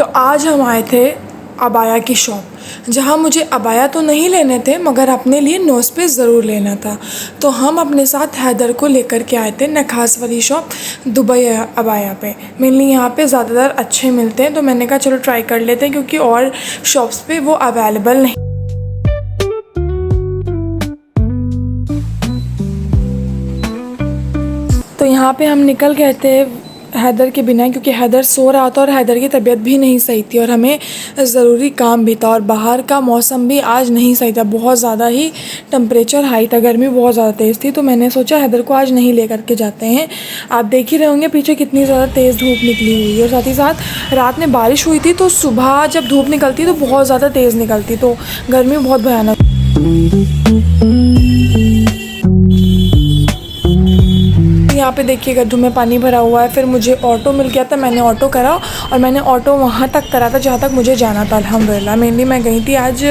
तो आज हम आए थे अबाया की शॉप, जहाँ मुझे अबाया तो नहीं लेने थे मगर अपने लिए नोज़ पीस ज़रूर लेना था। तो हम अपने साथ हैदर को लेकर के आए थे नखास वाली शॉप दुबई अबाया पे। मेनली यहाँ पे ज़्यादातर अच्छे मिलते हैं, तो मैंने कहा चलो ट्राई कर लेते हैं क्योंकि और शॉप्स पे वो अवेलेबल नहीं। तो यहाँ पे हम निकल गए थे हैदर के बिना, क्योंकि हैदर सो रहा था और हैदर की तबीयत भी नहीं सही थी और हमें ज़रूरी काम भी था और बाहर का मौसम भी आज नहीं सही था, बहुत ज़्यादा ही टेम्परेचर हाई था, गर्मी बहुत ज़्यादा तेज़ थी। तो मैंने सोचा हैदर को आज नहीं ले करके जाते हैं। आप देख ही रहे होंगे पीछे कितनी ज़्यादा तेज़ धूप निकली हुई है और साथ ही साथ रात में बारिश हुई थी, तो सुबह जब धूप निकलती तो बहुत ज़्यादा तेज़ निकलती, तो गर्मी बहुत भयानक। यहाँ पे देखिए गड्ढों में पानी भरा हुआ है। फिर मुझे ऑटो मिल गया था, मैंने ऑटो करा और मैंने ऑटो वहाँ तक करा था जहाँ तक मुझे जाना था अल्हम्दुलिल्लाह। मेनली मैं गई थी आज,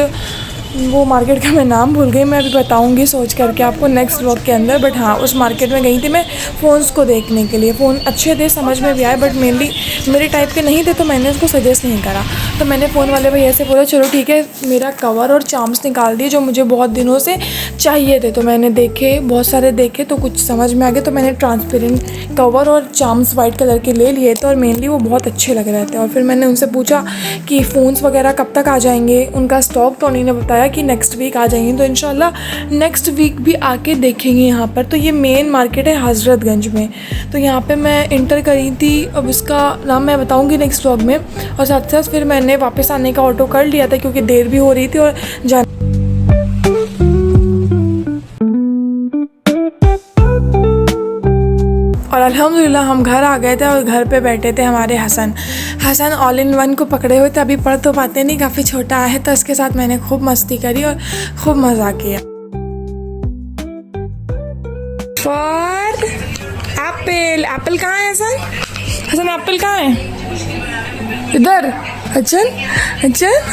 वो मार्केट का मैं नाम भूल गई, मैं अभी बताऊंगी सोच करके आपको नेक्स्ट व्लॉग के अंदर। बट हाँ, उस मार्केट में गई थी मैं फ़ोन्स को देखने के लिए। फ़ोन अच्छे थे, समझ में भी आए, बट मेनली मेरे टाइप के नहीं थे तो मैंने उसको सजेस्ट नहीं करा। तो मैंने फ़ोन वाले भैया से बोला चलो ठीक है, मेरा कवर और चार्म्स निकाल दिए जो मुझे बहुत दिनों से चाहिए थे। तो मैंने देखे, बहुत सारे देखे, तो कुछ समझ में आ गए, तो मैंने ट्रांसपेरेंट कवर और चार्म्स वाइट कलर के ले लिए थे और मेनली वो बहुत अच्छे लग रहे थे। और फिर मैंने उनसे पूछा कि फ़ोन्स वगैरह कब तक आ जाएंगे, उनका स्टॉक, तो उन्होंने बताया कि नेक्स्ट वीक आ जाएंगे। तो इंशाल्लाह नेक्स्ट वीक भी आके देखेंगे यहाँ पर। तो ये मेन मार्केट है हज़रतगंज में, तो यहाँ पे मैं इंटर करी थी। अब इसका नाम मैं बताऊँगी नेक्स्ट व्लॉग में। और साथ साथ फिर मैंने वापस आने का ऑटो कर लिया था क्योंकि देर भी हो रही थी और और अल्हम्दुलिल्लाह हम घर आ गए थे और घर पे बैठे थे हमारे हसन ऑल इन वन को पकड़े हुए थे। अभी पढ़ तो पाते नहीं, काफ़ी छोटा है, तो इसके साथ मैंने खूब मस्ती करी और खूब मज़ा किया। फॉर एप्पल, एप्पल कहाँ है हसन एप्पल कहाँ है? इधर। अच्छा।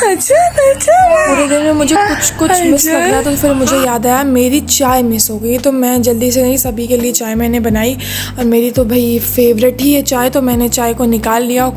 पूरे दिन में मुझे कुछ मिस लग रहा, तो फिर मुझे याद आया मेरी चाय मिस हो गई। तो मैं जल्दी से नहीं, सभी के लिए चाय मैंने बनाई और मेरी तो भाई फेवरेट ही है चाय, तो मैंने चाय को निकाल लिया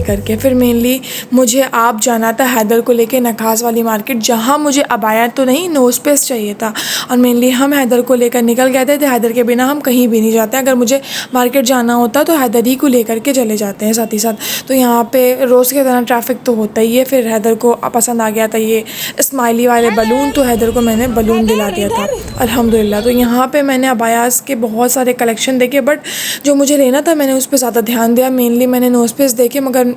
करके। फिर मेनली मुझे आप जाना था हैदर को लेके नखास वाली मार्केट, जहाँ मुझे अबाया तो नहीं नोज़ पीस चाहिए था। और मेनली हम हैदर को लेकर निकल गए थे। हैदर के बिना हम कहीं भी नहीं जाते, अगर मुझे मार्केट जाना होता तो हैदर ही को लेकर के चले जाते हैं साथ ही साथ। तो यहाँ पे रोज़ की तरह ट्रैफिक तो होता ही है। फिर हैदर को पसंद आ गया था ये स्माइली वाले बलून, तो हैदर को मैंने बलून दिला दिया था अल्हम्दुलिल्लाह। तो यहाँ पे मैंने अबायास के बहुत सारे कलेक्शन देखे, बट जो मुझे लेना था मैंने उस पर ज़्यादा ध्यान दिया। मेनली मैंने नोज़ पीस देखे, मगर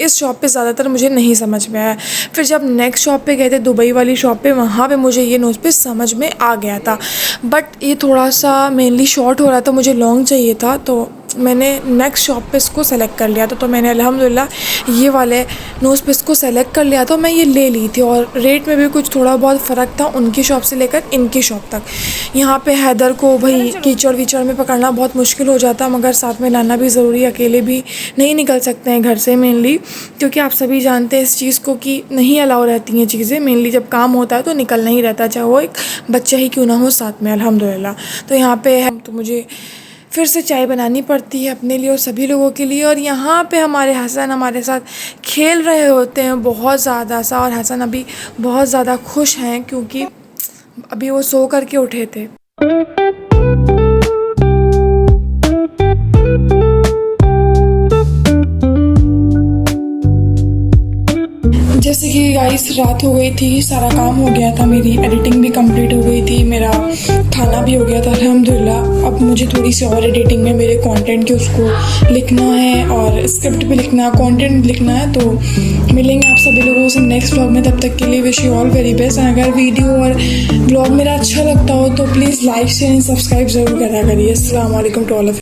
इस शॉप पे ज़्यादातर मुझे नहीं समझ में आया। फिर जब नेक्स्ट शॉप पे गए थे दुबई वाली शॉप पे, वहाँ पे मुझे ये नोज़ पीस समझ में आ गया था, बट ये थोड़ा सा मेनली शॉर्ट हो रहा था, मुझे लॉन्ग चाहिए था। तो मैंने नेक्स्ट शॉप पे इसको सेलेक्ट कर लिया था। तो मैंने अल्हम्दुलिल्लाह ये वाले नोज़ पीस को सेलेक्ट कर लिया था, मैं ये ले ली थी। और रेट में भी कुछ थोड़ा बहुत फ़र्क था उनकी शॉप से लेकर इनकी शॉप तक। यहाँ पे हैदर को भाई कीचड़ वीचड़ में पकड़ना बहुत मुश्किल हो जाता, मगर साथ में लाना भी ज़रूरी, अकेले भी नहीं निकल सकते हैं घर से मेनली, क्योंकि आप सभी जानते हैं इस चीज़ को कि नहीं अलाउ रहती हैं चीज़ें। मेनली जब काम होता है तो निकलना ही रहता है, चाहे वो एक बच्चा ही क्यों ना हो साथ में अल्हम्दुलिल्लाह। तो यहाँ पे है, तो मुझे फिर से चाय बनानी पड़ती है अपने लिए और सभी लोगों के लिए। और यहाँ पे हमारे हसन हमारे साथ खेल रहे होते हैं बहुत ज़्यादा सा, और हसन अभी बहुत ज़्यादा खुश हैं क्योंकि अभी वो सो करके उठे थे। जैसे कि गाइस रात हो गई थी, सारा काम हो गया था, मेरी एडिटिंग भी कंप्लीट हो गई थी, मेरा खाना भी हो गया था अल्हम्दुलिल्लाह। अब मुझे थोड़ी सी और एडिटिंग में मेरे कंटेंट के उसको लिखना है और स्क्रिप्ट भी लिखना है, कंटेंट लिखना है। तो मिलेंगे आप सभी लोगों से नेक्स्ट व्लॉग में, तब तक के लिए wish you all very best. अगर वीडियो और व्लॉग मेरा अच्छा लगता हो तो please like share and subscribe ज़रूर करा करिए। अस्सलाम वालेकुम टू ऑल ऑफ।